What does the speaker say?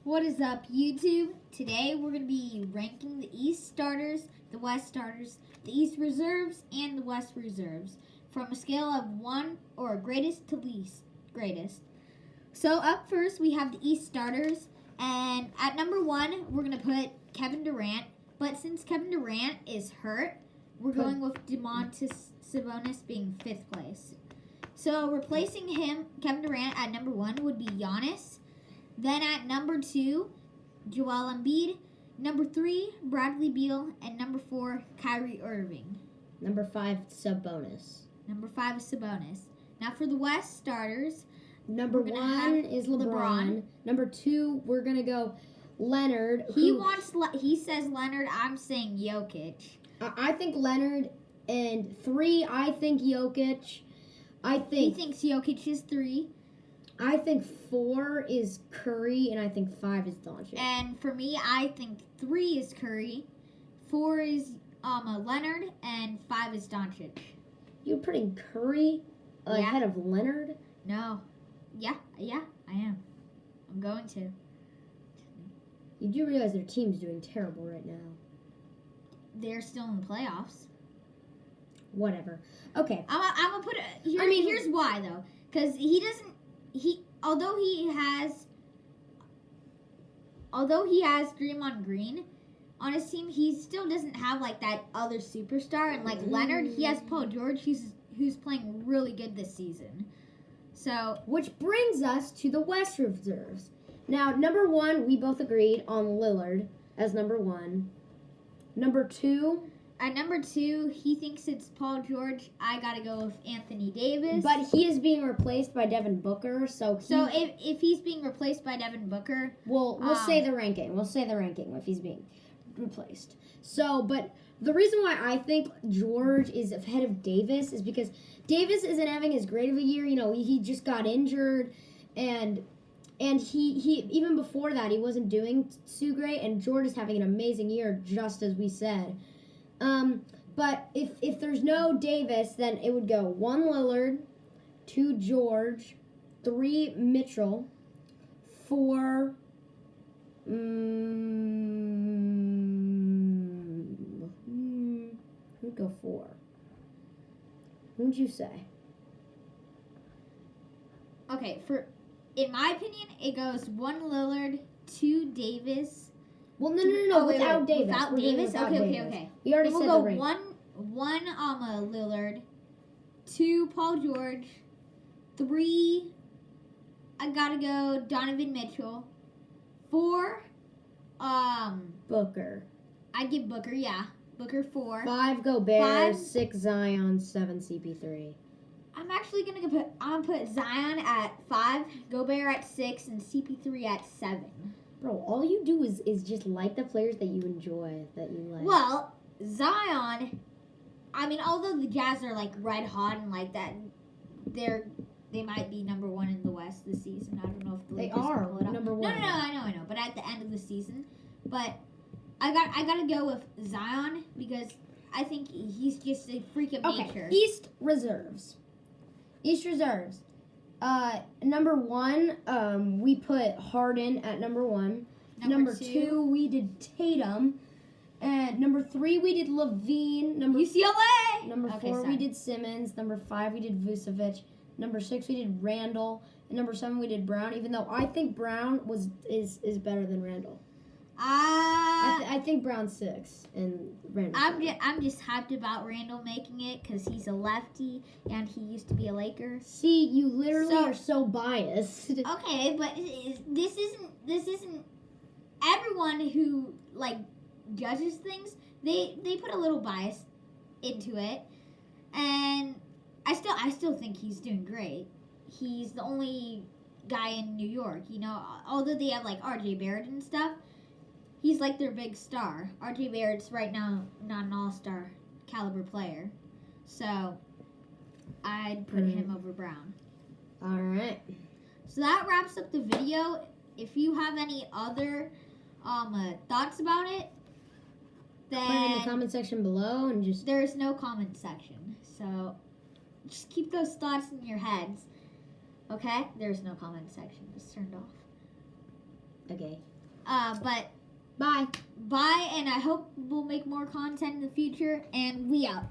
What is up, YouTube? Today we're going to be ranking the East starters, the West starters, the East reserves, and the West reserves from a scale of 1 or greatest to least greatest. So up first we have the East starters, and at number 1 we're going to put Kevin Durant. But since Kevin Durant is hurt, we're going with Domantas Sabonis being 5th place. So replacing him, Kevin Durant, at number 1 would be Giannis. Then at number 2, Joel Embiid. Number 3, Bradley Beal. And number 4, Kyrie Irving. Number 5, Sabonis. Number 5 is Sabonis. Now for the West starters, Number we're gonna 1 have is LeBron. Number 2, we're going to go Leonard. He says Leonard. I'm saying Jokic. I think Leonard. And 3, I think Jokic. He thinks Jokic is 3. I think 4 is Curry, and I think 5 is Doncic. And for me, I think 3 is Curry, 4 is Leonard, and 5 is Doncic. You're putting Curry ahead of Leonard? No. Yeah, I am. I'm going to. You do realize their team's doing terrible right now. They're still in the playoffs. Whatever. Okay. I'm gonna put it. Here's why though, because although he has Draymond Green on his team, he still doesn't have like that other superstar. And like Leonard, he has Paul George, who's playing really good this season. So, which brings us to the West reserves. Now, number 1, we both agreed on Lillard as number 1. Number 2. At number 2, he thinks it's Paul George. I gotta go with Anthony Davis. But he is being replaced by Devin Booker, so if he's being replaced by Devin Booker, we'll say the ranking. We'll say the ranking if he's being replaced. So, but the reason why I think George is ahead of Davis is because Davis isn't having as great of a year. You know, he just got injured, and he even before that he wasn't doing too great. And George is having an amazing year, just as we said. But if there's no Davis, then it would go 1 Lillard, 2 George, 3 Mitchell, 4 who'd go 4? Who'd you say? Okay, in my opinion, it goes 1 Lillard, 2 Davis. Well, no. Without Davis. Without Davis? Okay. We already then said we'll the rank. One Lillard, 2 Paul George, 3 I gotta go Donovan Mitchell, 4 Booker. I'd give Booker, Booker 4. 5 Gobert, 5 6 Zion, 7 CP3. I'm actually gonna put Zion at 5, Gobert at 6, and CP3 at 7. Bro, all you do is just like the players that you enjoy, that you like. Well, Zion, I mean, although the Jazz are like red hot and like that, they might be number 1 in the West this season. I don't know if the Lakers can pull it off. Number 1. No, I know. But at the end of the season, but I gotta go with Zion because I think he's just a freak of nature. East reserves. Number 1, we put Harden at number 1. Number 2, we did Tatum. And number 3, we did Levine. UCLA! Number 4, we did Simmons. Number 5, we did Vucevic. Number 6, we did Randall. And number 7, we did Brown, even though I think Brown is better than Randall. I think Brown's 6 and Randall. I'm just hyped about Randall making it because he's a lefty and he used to be a Laker. See, you literally are so biased. Okay, but this isn't everyone who like judges things. They put a little bias into it, and I still think he's doing great. He's the only guy in New York, you know. Although they have like RJ Barrett and stuff. He's like their big star. RJ Barrett's right now not an all-star caliber player. So, I'd put him over Brown. All right. So that wraps up the video. If you have any other thoughts about it, then put it in the comment section below and just... There's no comment section. So, just keep those thoughts in your heads. Okay? There's no comment section. It's turned off. Okay. But Bye. bye, and I hope we'll make more content in the future. And we out.